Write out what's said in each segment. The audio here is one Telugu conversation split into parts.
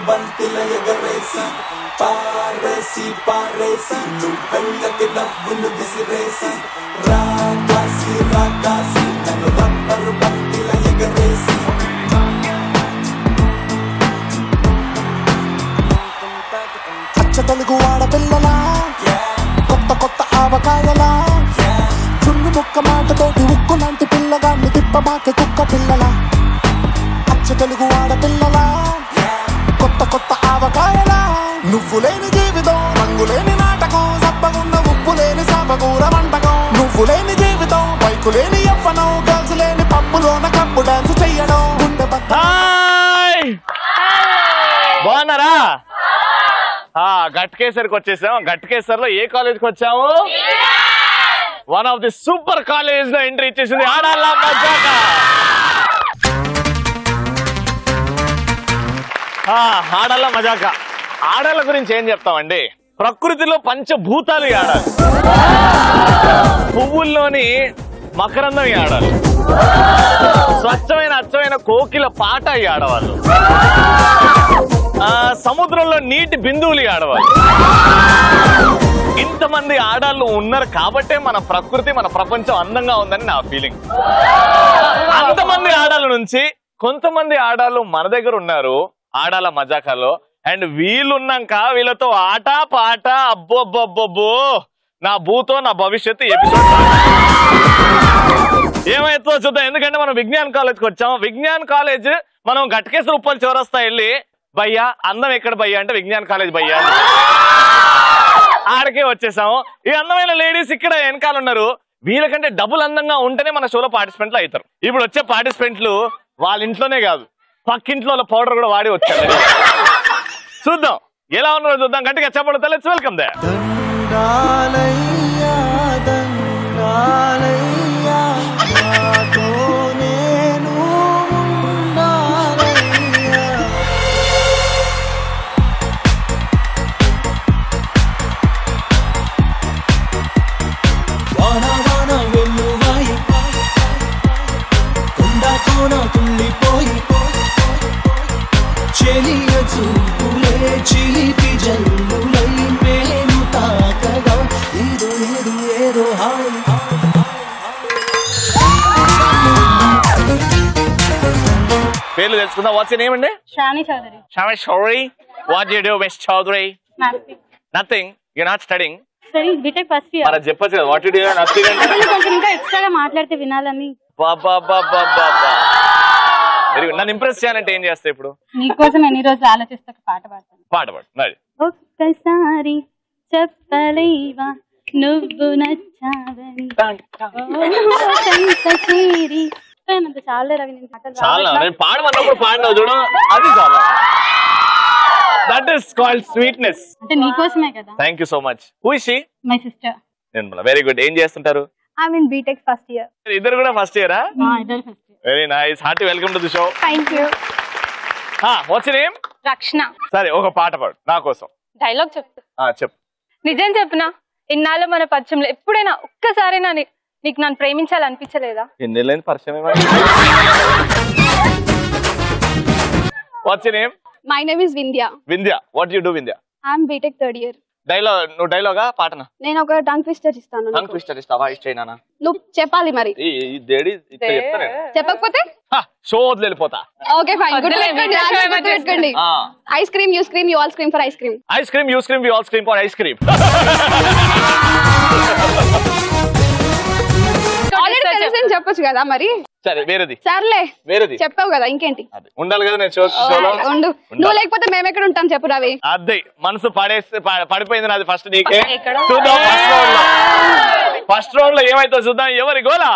బంతిల ఎగరేసి పారేసి పారేసి నువ్వెళ్ళకి నవ్వులు విసిరేసి రాకాసి రాకాసి నన్ను రబ్బరు బంతిల ఎగరేసి అచ్చ తెలుగు ఆడపిల్లలా కొత్త కొత్త ఆవకాయలా చున్ను ముక్క మాటతోటి ఉక్కు లాంటి పిల్లగాన్ని తిప్పమాకే కుక్క పిల్లలా అచ్చ తెలుగు ఆడపిల్లలా కొత్త కొత్త ఆవకాయలా నువ్వు లేని జీవితం రంగు లేని నాటకం సబ్బగున్న ఉప్పు లేని సాపకూర వంటకం నువ్వు లేని జీవితం బైకు లేని యవ్వనం గర్ల్స్ లేని పప్పులోన కప్పు డాన్స్ చెయ్యడం గుండె బాగున్నారా? గట్కేసర్కి వచ్చేసాం. గట్కేసర్లో ఏ కాలేజ్కి వచ్చాము? One of the super college లో ఎంట్రీ ఇచ్చేసింది ఆడాళ్ళ మజాక. ఆడాళ్ళ మజాక. ఆడాళ్ళ గురించి ఏం చెప్తామండి? ప్రకృతిలో పంచభూతాలు ఆడాలి, పువ్వుల్లోని మకరందం ఆడాలి, స్వచ్ఛమైన అచ్చమైన కోకిల పాట ఆడవాళ్ళు, సముద్రంలో నీటి బిందువులు ఆడవాళ్ళు. ఇంతమంది ఆడాళ్ళు ఉన్నారు కాబట్టే మన ప్రకృతి మన ప్రపంచం అందంగా ఉందని నా ఫీలింగ్. అంతమంది ఆడాళ్ళ నుంచి కొంతమంది ఆడాళ్ళు మన దగ్గర ఉన్నారు ఆడాళ్ళ మజాకాలో. అండ్ వీళ్ళున్నాక వీళ్ళతో ఆట పాట అబ్బోబ్బోబ్బో నా భూతో నా భవిష్యత్తు ఎపిసోడ్ ఏమైతుందో చూద్దాం. ఎందుకంటే మనం విజ్ఞాన్ కాలేజ్కి వచ్చాం. విజ్ఞాన్ కాలేజ్ మనం గట్కేసర్ ఉప్పల్ చౌరస్తా వెళ్ళి భయ్యా అందం ఎక్కడ భయ్యా అంటే విజ్ఞాన్ కాలేజ్ భయ్యా ఆడకే వచ్చేసాము. ఈ అందమైన లేడీస్ ఇక్కడ వెనకాల ఉన్నారు. వీళ్ళకంటే డబుల్ అందంగా ఉంటేనే మన షోలో పార్టిసిపెంట్లు అవుతారు. ఇప్పుడు వచ్చే పార్టిసిపెంట్లు వాళ్ళ ఇంట్లోనే కాదు పక్కింట్లో పౌడర్ కూడా వాడి వచ్చారు. చూద్దాం ఎలా ఉన్నారో చూద్దాం. గట్టిగా చెప్పండి. Let's welcome they. పేర్లు తెలుసుకుందాం. వాట్స్ యువర్ నేమ్ అండి? Shani Chaudhary. Shani Chaudhary. What do you do, Miss Chaudhary? Nothing. Nothing. You're not studying. Studying BTech first year. మరి చెప్పొచ్చు కదా వాట్ యు డు నథింగ్ అంటే. కొంచెం ఇంకా ఎక్స్ట్రాగా మాట్లాడితే వినాలని. Very good. నన్ను ఇంప్రెస్ చేయాలంటే ఏం చేస్తా ఇప్పుడు? నీకోసం ఎన్ని రోజులు ఆలోచిస్తే ఒక పాట పాడతాను. పాట పాడు. ఒక్కసారి చెప్పలేవా నువ్వు నచ్చావని చాలా రవి నేను పాటలు చాలా నేను పాడమన్నప్పుడు పాడినావు చూడు అది చాలా. That is called sweetness. అంటే నీకోసమే కదా. Thank you so much. Who is she? My sister. Nirmala. Very good. ఏం చేస్తుంటారు? I mean BTech first year. ఇద్దరు కూడా ఫస్ట్ ఇయరా? ఇద్దరు first year. Very nice. Hearty welcome to the show. Thank you. What's your name? Rakshana. సరే ఒక పాట పాడు నా కోసం. డైలాగ్ చెప్తా. చెప్పు. నిజం చెప్పనా ఇన్నాళ్ళు మన పరిచయంలో ఎప్పుడైనా ఒక్కసారైనా నీకు నన్ను ప్రేమించాలనిపించలేదా? ఎన్నేళ్ళైంది పరిచయం? What's your name? My name is Vindhya. Vindhya. What you do Vindhya? I am B Tech third year. Dialogue నువ్వు డైలాగా పాటనా? నేను ఒక టంగ్ ట్విస్టర్ ఇస్తాను. టంగ్ ట్విస్టర్ ఇస్తావా? ఇష్టైనా నువ్వు చెప్పాలి మరి. చెప్పకపోతే షో వదిలిపోతా. Okay fine. గుడ్ పెట్టుకోండి. Ice cream you scream you all scream for ice cream. Ice cream you scream you all scream for ice cream. Already తెలిసి చెప్పొచ్చు కదా మరి. సరే వేరేది. సర్లే వేరేది చెప్పావు కదా ఇంకేంటి ఉండాలి కదా. నేను షోలో ఉండు. నువ్వు లేకపోతే మేము ఎక్కడ ఉంటాం చెప్పు రవి. అదే మనసు పడిపోయింది నాది. ఫస్ట్ నీకే చూద్దాం. ఫస్ట్ రౌండ్ లో ఏమైతే చూద్దాం. ఎవరి గోలా?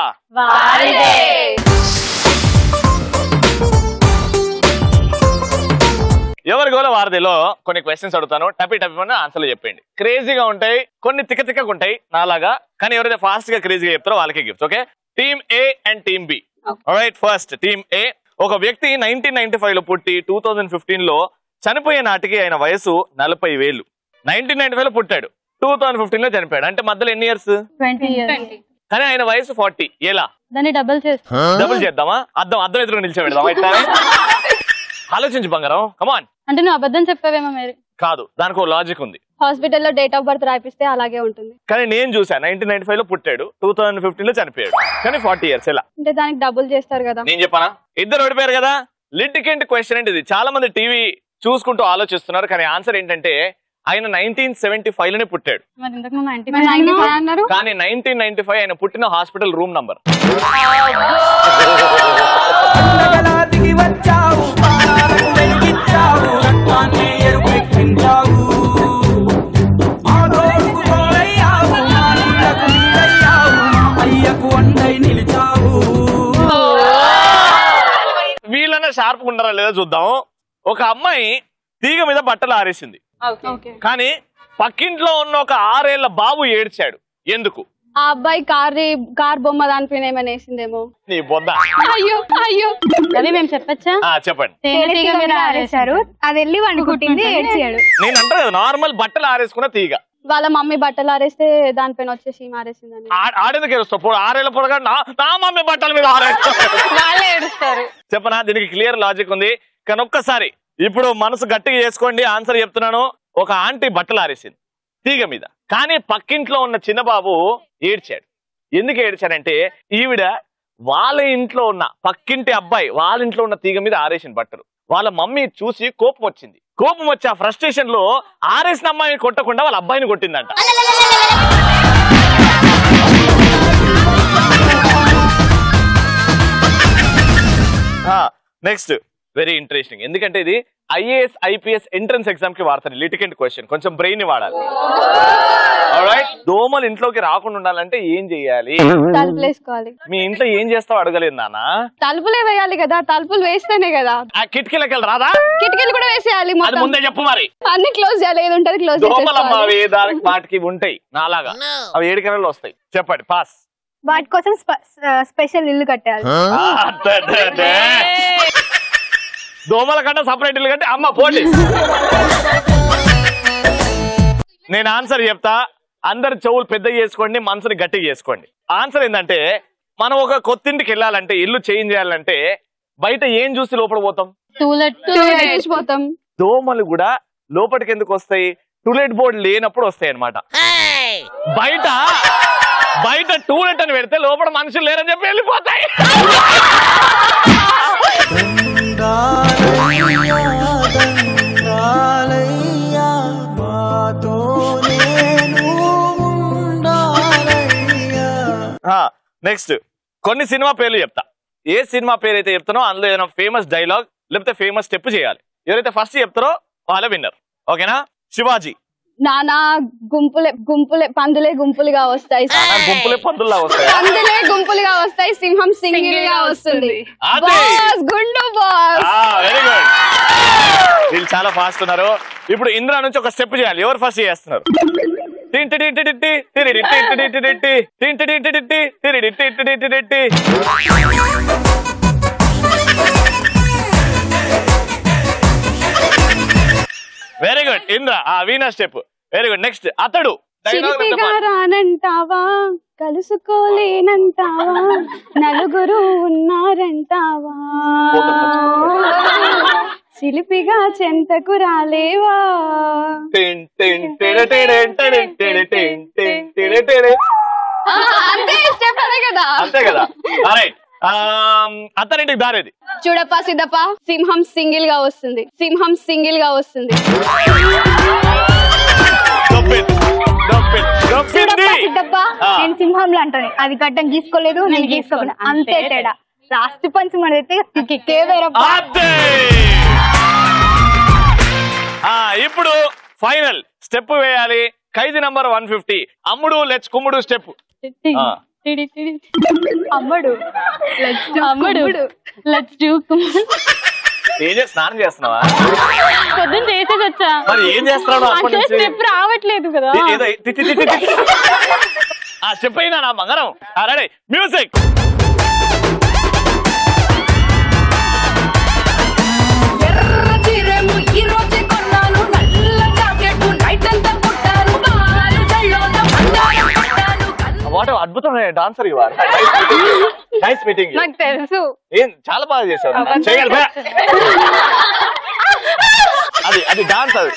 ఎవరి గోల వారధిలో కొన్ని క్వశ్చన్స్ అడుగుతాను. టపి ఆన్సర్లు చెప్పండి. క్రేజీగా ఉంటాయి, కొన్ని తిక్కగా ఉంటాయి నాలాగా. కానీ ఎవరైతే ఫాస్ట్ గా క్రేజీగా చెప్తారో వాళ్ళకే gifts. Okay. Team A and team B. Alright. First team A. ఒక వ్యక్తి 1995 లో పుట్టి 2015 లో చనిపోయే నాటికి ఆయన వయసు 40,000. 1995 లో పుట్టాడు, 2015 లో చనిపోయాడు. అంటే మధ్యలో ఎన్ని ఇయర్స్? 20 years. కానీ ఆయన వయసు 40. ఎలా? దాన్ని డబుల్ చేద్దామా? అద్దం ఎదురు నిలిచి పెడదామా? ఇట్లా ఆలోచించు బంగారం, కమాన్. అంటే నువ్వు అబద్ధం చెప్పావేమో మరి. కాదు, దానికి ఒక లాజిక్ ఉంది. హాస్పిటల్లో డేట్ ఆఫ్ బర్త్ రాయిపిస్తే అలాగే ఉంటుంది. కానీ నేను చూసాను 1995 లో పుట్టాడు, 2015 లో చనిపోయాడు, కానీ 40 years ఎలా అంటే దానికి డబ్బులు చేస్తారు కదా. నేను చెప్పానా? ఇద్దరు ఓడిపోయారు కదా. లిటికెంట్ క్వశ్చన్ అంటే ఇది. చాలా మంది టీవీ చూసుకుంటూ ఆలోచిస్తున్నారు, కానీ ఆన్సర్ ఏంటంటే ఆయన 1975 లోనే పుట్టాడు. మరి ఇంతకు నువ్వు 95 అన్నారు. కానీ 1995 ఆయన పుట్టిన హాస్పిటల్ రూమ్ నంబర్. వీళ్ళన్నా షార్ప్ ఉండరా లేదా చూద్దాం. ఒక అమ్మాయి తీగ మీద బట్టలు ఆరేసింది, కానీ పక్కింట్లో ఉన్న ఒక 6 ఏళ్ల బాబు ఏడ్చాడు. ఎందుకు? ఆ అబ్బాయి కార్ బొమ్మ దానిపైన ఏమైనా వేసిందేమో. నీ బొద్ద. అయ్యో అయ్యో, అది మేము చెప్పచ్చా? చెప్పండి. తీగ మీద ఆరేశారు, అది వెళ్ళి వాడిని కుట్టింది, ఏడ్చాడు. నేను అంటారు కదా, నార్మల్ బట్టలు ఆరేసుకున్న తీగ. వాళ్ళ మమ్మీ బట్టలు ఆరేస్తే దానిపైన వచ్చేసి ఆరేసిందని. ఆడేందుకు ఏడుస్తావు? 6 ఏళ్ల పొడగా నా మమ్మీ బట్టల మీద వాళ్ళే ఏడుస్తారు. చెప్పనా? దీనికి క్లియర్ లాజిక్ ఉంది. కానీ ఒక్కసారి ఇప్పుడు మనసు గట్టిగా చేసుకోండి, ఆన్సర్ చెప్తున్నాను. ఒక ఆంటీ బట్టలు ఆరేసింది తీగ మీద, కానీ పక్కింట్లో ఉన్న చిన్న బాబు ఏడ్చాడు. ఎందుకు ఏడ్చాడంటే ఈవిడ వాళ్ళ ఇంట్లో ఉన్న పక్కింటి అబ్బాయి వాళ్ళ ఇంట్లో ఉన్న తీగ మీద ఆరేసిన బట్టలు వాళ్ళ మమ్మీ చూసి కోపం వచ్చింది. కోపం వచ్చి ఆ ఫ్రస్ట్రేషన్ లో ఆరేసిన అమ్మాయిని కొట్టకుండా వాళ్ళ అబ్బాయిని కొట్టిందంట. నెక్స్ట్ వెరీ ఇంట్రెస్టింగ్, ఎందుకంటే ఇది IAS IPS ఎంట్రన్స్ ఎగ్జామ్ కి వాడతారు. లిటికెంట్ క్వశ్చన్, కొంచెం బ్రెయిన్ ని వాడాలి. ఆల్రైట్, దోమలు ఇంట్లోకి రాకుండా ఉండాలంటే ఏం చెయ్యాలి? తలుపులు వేసుకోవాలి. మీ ఇంట్లో ఏం చేస్తావు అడగలేదు నాన్న. తలుపులే వేయాలి కదా, తలుపులు వేస్తేనే కదా. ఆ కిటికీలకి వెళ్ళి రాదా? కిటికీలు కూడా వేసేయాలి. అది ముందే చెప్పు మరి. అన్ని క్లోజ్ చేయాలి, ఏది ఉంటుంది క్లోజ్. దోమలమ్మ దానికి వాటికి ఉంటాయి నాలాగా, అవి 7 కిలోలు వస్తాయి. చెప్పండి, పాస్. వాటి కోసం స్పెషల్ ఇల్లు కట్టాలి. దోమల కన్నా సపరేట్ ఇల్లు కట్టి అమ్మ పోండి. నేను ఆన్సర్ చెప్తా, అందరు చెవులు పెద్ద చేసుకోండి, మనసుని గట్టిగా చేసుకోండి. ఆన్సర్ ఏంటంటే, మనం ఒక కొత్త ఇంటికి వెళ్ళాలంటే, ఇల్లు చేంజ్ చేయాలంటే బయట ఏం చూసి లోపల పోతాం? పోతాం. దోమలు కూడా లోపలికి ఎందుకు వస్తాయి? టూలెట్ బోర్డు లేనప్పుడు వస్తాయి అన్నమాట. బయట టూలెట్ అని పెడితే లోపల మనుషులు లేరని చెప్పి వెళ్ళిపోతాయి. నెక్స్ట్ కొన్ని సినిమా పేర్లు చెప్తా. ఏ సినిమా పేరు అయితే చెప్తానో అందులో ఏదైనా ఫేమస్ డైలాగ్ లేకపోతే ఫేమస్ స్టెప్ చేయాలి. ఎవరైతే ఫస్ట్ చెప్తారో వాళ్ళే విన్నర్. ఓకేనా? శివాజీ. నానా గుంపులే పందులే గుంపులుగా వస్తాయి. గుంపులే పందుల్లా వస్తాయి. పందులే గుంపులుగా వస్తాయి. సింహం సింగిల్ గా వస్తుంది. గుండు బాస్. Very good. వీళ్ళు చాలా ఫాస్ట్ ఉన్నారు. ఇప్పుడు ఇంద్ర నుంచి ఒక స్టెప్ చేయాలి. ఎవరు ఫస్ట్ చేస్తున్నారు? Very good Indra. Veena step. Very good. Next అతడు. రానంటావా, కలుసుకోలేనంటావా, నలుగురు ఉన్నారంటావా, చిలిపిగా చెంతకు రాలేవా. అంతే కదా. అతనింటికి దారేది. చూడప్పా సిద్ధప్ప, సింహం సింగిల్ గా వస్తుంది. సింహం సింగిల్ గా వస్తుంది. సిద్ధప్ప, నేను సింహంలో అంటాను, అది గడ్డం గీసుకోలేదు, నేను గీసుకోలేదు, అంతే తేడా. లాస్ట్ పంచ్ మనైతే ఇప్పుడు ఫైనల్ స్టెప్ వేయాలి. ఖైదీ నంబర్ 150. అమ్ముడు లెట్స్ కుమ్ముడు స్టెప్. అమ్ముడు లెట్స్ డూ కుమ్ముడు. స్నానం చేస్తున్నావా? పొద్దున్న చేసేది వచ్చా, మరి ఏం చేస్తున్నావు? స్టెప్ రావట్లేదు కదా. స్టెప్ అయినా నా బంగారం. Ready, music. వాట్ అద్భుతమైన డాన్సర్ ఇవాళ. Nice meeting. నాకు తెలుసు. ఏం చాలా బాగా చేశారు. చేయాలి అది అది డాన్స్. అది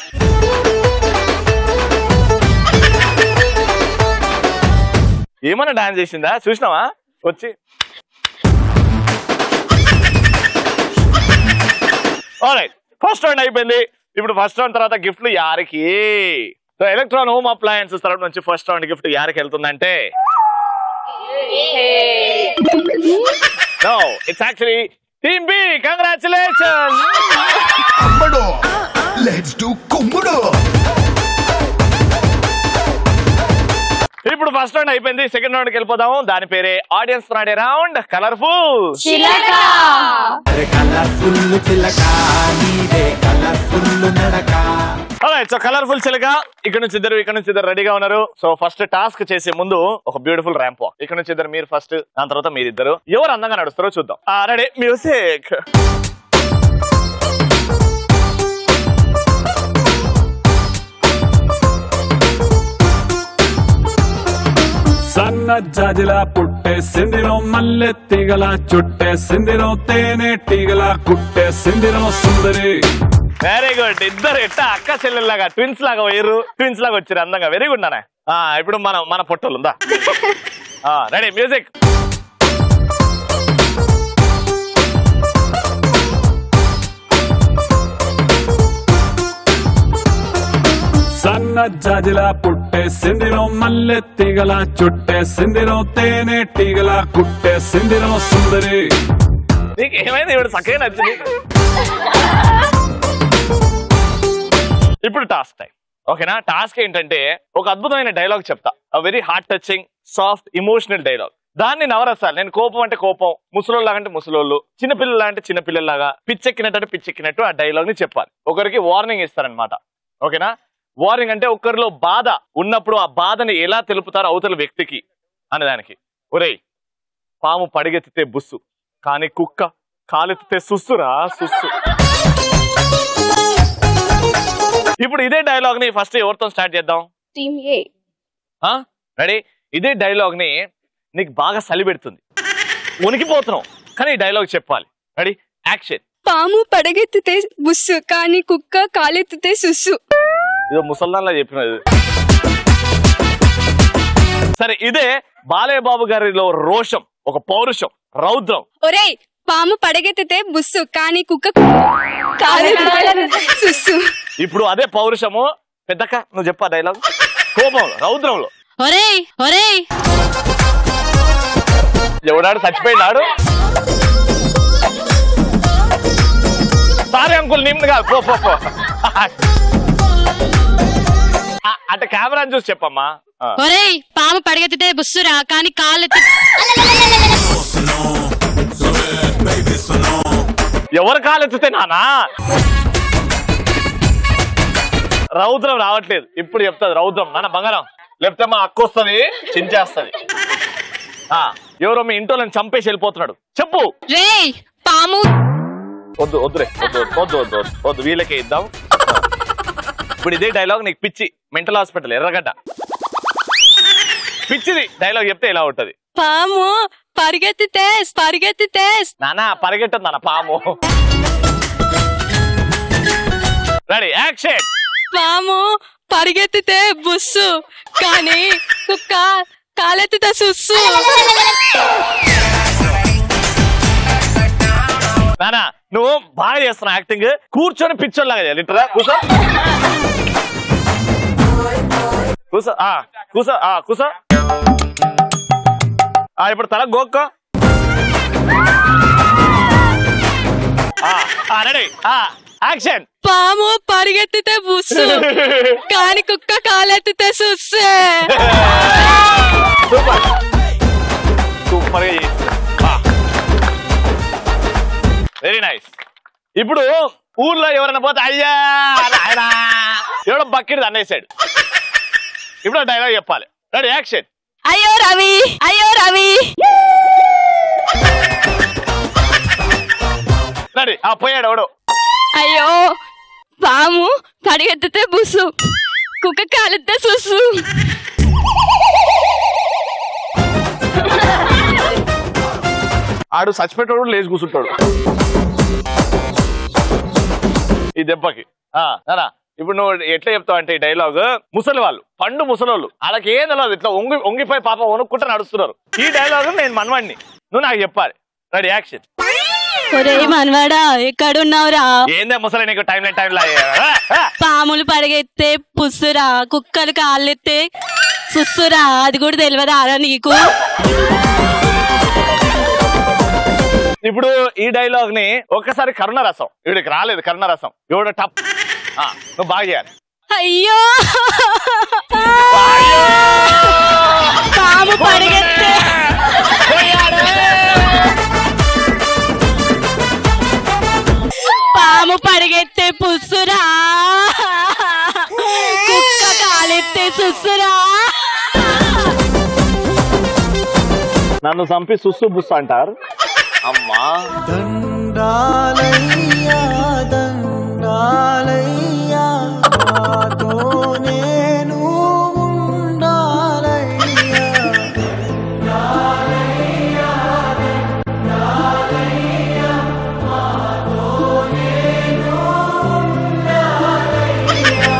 ఏమన్నా డాన్స్ చేసిందా చూసినావా వచ్చి? ఆల్రైట్, ఫస్ట్ రౌండ్ అయిపోయింది. ఇప్పుడు ఫస్ట్ రౌండ్ తర్వాత గిఫ్ట్లు యారికి. సో ఎలక్ట్రాన్ హోమ్ అప్లయన్సెస్ తరఫు నుంచి ఫస్ట్ రౌండ్ గిఫ్ట్ యారికి వెళ్తుందంటే no, it's actually team B. Congratulations. Let's do కుమ్ముడు. ఇప్పుడు ఫస్ట్ రౌండ్ అయిపోయింది, సెకండ్ రౌండ్కి వెళ్ళిపోదాము. దాని పేరే ఆడియన్స్ నాడే రౌండ్ కలర్ఫుల్. సో కలర్ఫుల్ చిలక. ఇక్కడ నుంచి ఇద్దరు రెడీగా ఉన్నారు. సో ఫస్ట్ టాస్క్ చేసే ముందు ఒక బ్యూటిఫుల్ ర్యాంప్ వాక్. ఇక్కడ నుంచి ఇద్దరు, మీరు ఫస్ట్, దాని తర్వాత మీరిద్దరు. ఎవరు అందంగా నడుస్తారో చూద్దాం. Ready, music. సన్న జాజిలా పుట్టే సిందిరో మల్లె తీగలా చుట్టే సిందిరో తేనె టీగలా కుట్టే సిందిరో సుందరి. Very good. ఇద్దరు ఎట్టా అక్క చెల్లెల్లాగా ట్విన్స్ లాగా పోయారు, ట్విన్స్ లాగా వచ్చారు అందంగా. వెరీ గుడ్ నానే. ఇప్పుడు మన పొట్టలు ఉందా? Ready, music. సన్న జాజిలా పుట్టే సిందిరో మల్లె తీగలా చుట్టే సిందిరో తేనె టీగలా కుట్టే సిందిరో సుందరి. నీకు ఏమైంది? ఇప్పుడు చక్కగా నచ్చింది. ఇప్పుడు టాస్క్ టైం. ఓకేనా? టాస్క్ ఏంటంటే ఒక అద్భుతమైన డైలాగ్ చెప్తా. Very heart touching, soft, emotional dialogue. దాన్ని నవరసాలు. నేను కోపం అంటే కోపం, ముసలోళ్ళలాగా అంటే ముసలోళ్ళు, చిన్నపిల్లలా అంటే చిన్నపిల్లలాగా, పిచ్చెక్కినట్టు అంటే పిచ్చెక్కినట్టు ఆ డైలాగ్ ని చెప్పాలి. ఒకరికి వార్నింగ్ ఇస్తారనమాట. ఓకేనా? వార్నింగ్ అంటే ఒకరిలో బాధ ఉన్నప్పుడు ఆ బాధని ఎలా తెలుపుతారో అవతల వ్యక్తికి అనే దానికి. ఒరేయ్, పాము పడిగెత్తితే బుస్సు, కానీ కుక్క కాలెత్తితే సుస్సురా సుస్సు. ఇప్పుడు ఇదే డైలాగ్ ని ఫస్ట్ ఎవరితో స్టార్ట్ చేద్దాం? టీమ్ ఏ. రెడీ? ఇదే డైలాగ్ ని నీకు బాగా సలి పెడుతుంది, ఉనికిపోతున్నావు, కానీ ఈ డైలాగ్ చెప్పాలి. Ready, action. పాము పడగెత్తితే బుస్సు, కానీ కుక్క కాలెత్తితే సుస్సు. ఇదో ముసల్దాన్లా చెప్పినది. సరే, ఇదే బాలయ్య బాబు గారిలో రోషం, ఒక పౌరుషం, రౌద్రం. ఒరేయ్, పాము పడగెత్తితే బుస్సు, కానీ కుక్క కాలెత్తితే సుస్సు. ఇప్పుడు అదే పౌరుషము. పెద్దక్క నువ్వు చెప్పా డైలాగ్. కోపం, రౌద్రంలో. ఒరేయ్ ఒరేయ్, ఎవడాడు చచ్చిపోయినాడు? సారీ అంకుల్, నిమ్గా పో పో పో. అంటే కెమెరాని చూసి చెప్పమ్మా. ఒరేయ్, పాము పడగెత్తితే బుస్సురా, కానీ కాలెత్తి. ఎవరు కాలెత్తితే నానా? రౌద్రం రావట్లేదు. ఇప్పుడు చెప్తాది రౌద్రం. నాన్న బంగారం లేకపోతే మా అక్క వస్తుంది, చించేస్తుంది. ఎవరో మీ ఇంట్లో నన్ను చంపేసి వెళ్ళిపోతున్నాడు. చెప్పు. రేయ్, పాము. వద్దు వద్దురే, వద్దు వద్దు వద్దు వద్దు వద్దు, వీళ్ళకే ఇద్దాం. ఇప్పుడు ఇదే డైలాగ్ నీకు పిచ్చి, మెంటల్ హాస్పిటల్, ఎర్రగడ్డ. పిచ్చిది డైలాగ్ చెప్తే ఎలా ఉంటది? పాము పరిగెత్తితే పరిగెత్తితే. నానా పరిగెట్టదు నాన్న, పాము. Ready, action. పాము పరిగెత్తితే బుస్సు, కానీ కుక్క కాలెత్తితే సుస్సు. నానా నువ్వు బాగా చేస్తున్నావు యాక్టింగ్. కూర్చొని పిచ్చోళ్ళలాగా చేయాలి. ఇట్లా కూర్చో కూర్చో కూర్చో కూర్చో. ఇప్పుడు తల గోక్కో. Ready, action. పాము పరిగెత్తితే బుస్సు, కానీ కుక్క కాలెత్తితే సుస్సు. సూపర్ సూపర్ గా చేసి. Very nice. ఇప్పుడు ఊర్లో ఎవరైనా పోతే అయ్యా ఆయన ఎవడో బకెట్ అన్నేసాడు. ఇప్పుడు డైలాగ్ చెప్పాలి. Ready, action. అయ్యో రవి, అయ్యో రవి. రెడీ, పోయాడు ఎవడు. అయ్యో, పాము పరిగెత్తితే బుస్సు, కుక్క కాలెత్తితే సుస్సు. ఆడు చచ్చిపెట్టాడు లేచి కూర్చుంటాడు ఈ దెబ్బకి. ఇప్పుడు నువ్వు ఎట్లా చెప్తావు అంటే ఈ డైలాగ్, ముసలి వాళ్ళు పండు ముసలోళ్ళు వాళ్ళకి ఏం తెలియదు, ఇట్లా ఒంగిపోయి పాప వణుక్కుంటూ నడుస్తున్నారు. ఈ డైలాగ్ నేను మనవాడిని, నువ్వు నాకు చెప్పాలి. Ready action. మనవాడా ఎక్కడున్నావురా? ఏందే ముసలి నీకు టైం పాములు పడగెత్తే పుస్సురా, కుక్కలు కాళ్ళెత్తే సుస్సురా, అది కూడా తెలియదా నీకు? ఇప్పుడు ఈ డైలాగ్ ని ఒక్కసారి కరుణరసం, ఇవిడికి రాలేదు కరుణరసం, ఇవిడ టప్ నువ్వు బాగా చేయాలి. అయ్యో పాము పడగెత్తే పాము పడగెత్తే పుస్సురా, కుక్క కాలెత్తే సుస్సురా. నన్ను చంపి సుస్సు బుస్సు అంటారు. అమ్మా దండాలయ్యా దండాలయ్యా నాతో నేను ఉండాలయ్యా. దండాలయ్యా దండాలయ్యా నాతో నేను ఉండాలయ్యా.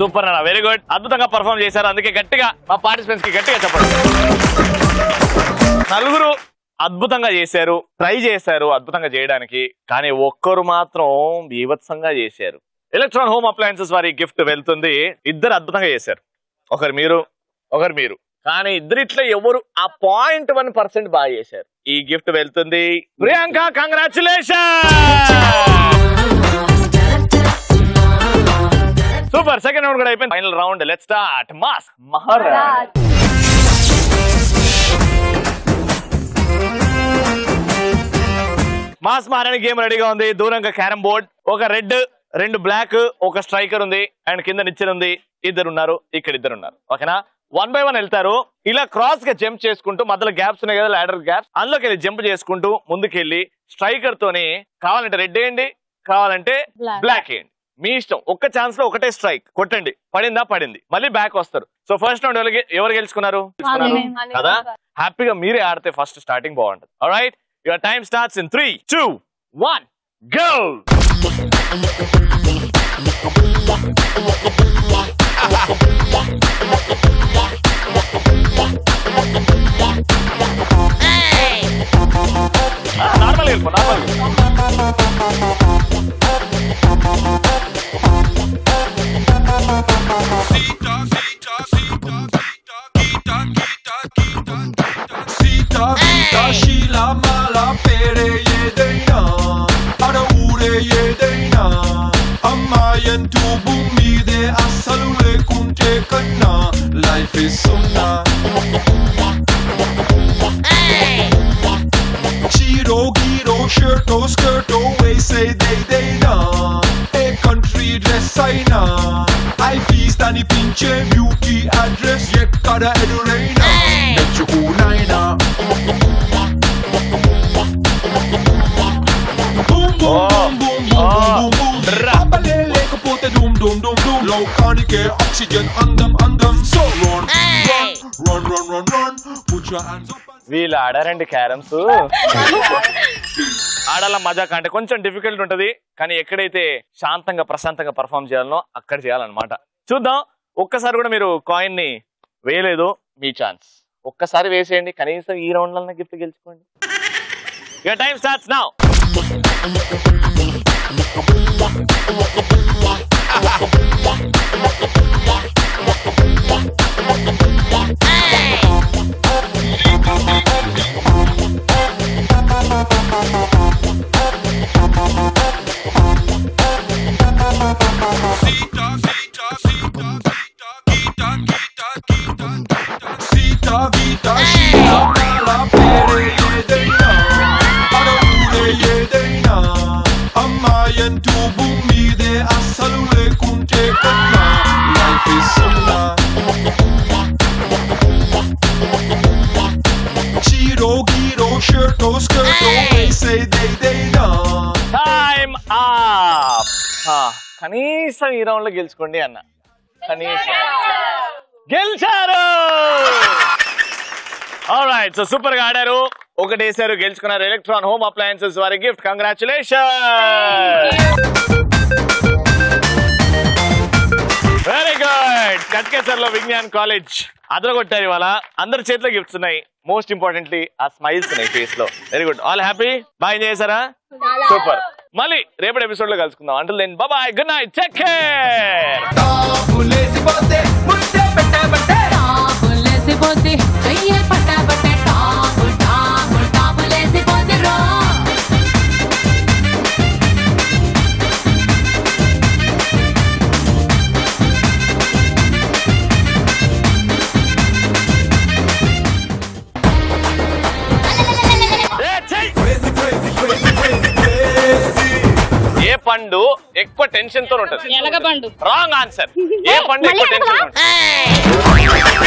సూపర్ అన్న, వెరీ గుడ్, అద్భుతంగా పర్ఫార్మ్ చేశారు. అందుకే గట్టిగా మా పార్టిసిపెంట్స్ కి గట్టిగా చెప్పండి. నలుగురు అద్భుతంగా చేశారు, ట్రై చేశారు అద్భుతంగా చేయడానికి, కానీ ఒక్కరు మాత్రం బీభత్సంగా చేశారు. ఎలక్ట్రాన్ హోమ్ అప్లయన్సెస్ వారి గిఫ్ట్ వెళ్తుంది. ఇద్దరు అద్భుతంగా చేశారు, ఒకరు మీరు, కానీ ఇద్దరిట్లో ఎవరు ఆ 0.1% బాగా చేశారు. ఈ గిఫ్ట్ వెళ్తుంది Priyanka, congratulation. Super, second round కూడా అయిపోయింది. Final round, let's start. Mask Maharaj. Mass మహారాణి గేమ్ రెడీగా ఉంది. దూరంగా క్యారమ్ బోర్డ్, ఒక రెడ్, 2 బ్లాక్, ఒక స్ట్రైకర్ ఉంది, అండ్ కింద నిచ్చెన ఉంది. ఇద్దరున్నారు, ఇక్కడ ఇద్దరున్నారు. ఓకేనా? 1 by 1 వెళ్తారు. ఇలా క్రాస్ గా జంప్ చేసుకుంటూ, మధ్యలో గ్యాప్స్ ఉన్నాయి కదా, లాడర్ గ్యాప్స్, అందులోకి వెళ్ళి జంప్ చేసుకుంటూ ముందుకెళ్ళి స్ట్రైకర్ తోని కావాలంటే రెడ్ వేయండి, కావాలంటే బ్లాక్ వేయండి, మీ ఇష్టం. ఒక్క ఛాన్స్ లో ఒకటే స్ట్రైక్ కొట్టండి, పడింది, మళ్ళీ బ్యాక్ వస్తారు. సో ఫస్ట్ రౌండ్ ఎవరు గెలుచుకున్నారు కదా? హ్యాపీగా మీరే ఆడితే ఫస్ట్ స్టార్టింగ్ బాగుంటుంది. Alright, your time starts in 3, 2, 1 go. Normal వెళ్ళిపో, normal. Sheila mala pere yedeina ara ure yedeina amma yentu bumide asalu lekunte kanna life is sunna chiro giro shirto skirto we say they na a country dress aina I feast ani pinche beauty address yekkada eduraina nechuku naina లోకానికే ఆక్సిజన్ అందం అందం so run put your hands up. వీళ్ళు ఆడారండి క్యారమ్స్. ఆడాల మజా కంటే కొంచెం డిఫికల్ట్ ఉంటది, కానీ ఎక్కడైతే శాంతంగా ప్రశాంతంగా పర్ఫామ్ చేయాలనో అక్కడ చేయాలన్నమాట. చూద్దాం. ఒక్కసారి కూడా మీరు కాయిన్ ని వేయలేదు, మీ ఛాన్స్. ఒక్కసారి వేసేయండి, కనీసం ఈ రౌండ్ లో gift గెలుచుకోండి. Your time starts now. Gita Sheila mala pere yedeina ara ure yedeina amma yentu bumide asalu lekunte kanna life is sunna chiro giro shirto skirto they say they na Time up. కనీసం ఈ రౌండ్ లో గెలుచుకోండి అన్న. కనీసం గెలిచారు. ఆల్రైట్, సో సూపర్ గా ఆడారు, ఒకటేసారు, గెలుచుకున్నారు. ఎలక్ట్రాన్ హోమ్ అప్లయన్సెస్ వారి gift. Congratulation. Very good. Ghatkesar లో విజ్ఞాన్ కాలేజ్ అదరగొట్టారు ఇవాళ. అందరి చేతిలో గిఫ్ట్స్ ఉన్నాయి. మోస్ట్ ఇంపార్టెంట్లీ ఆ స్మైల్స్ ఉన్నాయి ఫేస్ లో. Very good. All happy? బాగా ఎంజాయ్ చేశారా? సూపర్. మళ్ళీ రేపటి ఎపిసోడ్ లో కలుసుకుందాం. Until then bye bye, good night, take care. ఏ పండు ఎక్కువ టెన్షన్ తో ఉంటుంది? Wrong answer. ఏ పండు ఎక్కువ టెన్షన్ ఉంటుంది?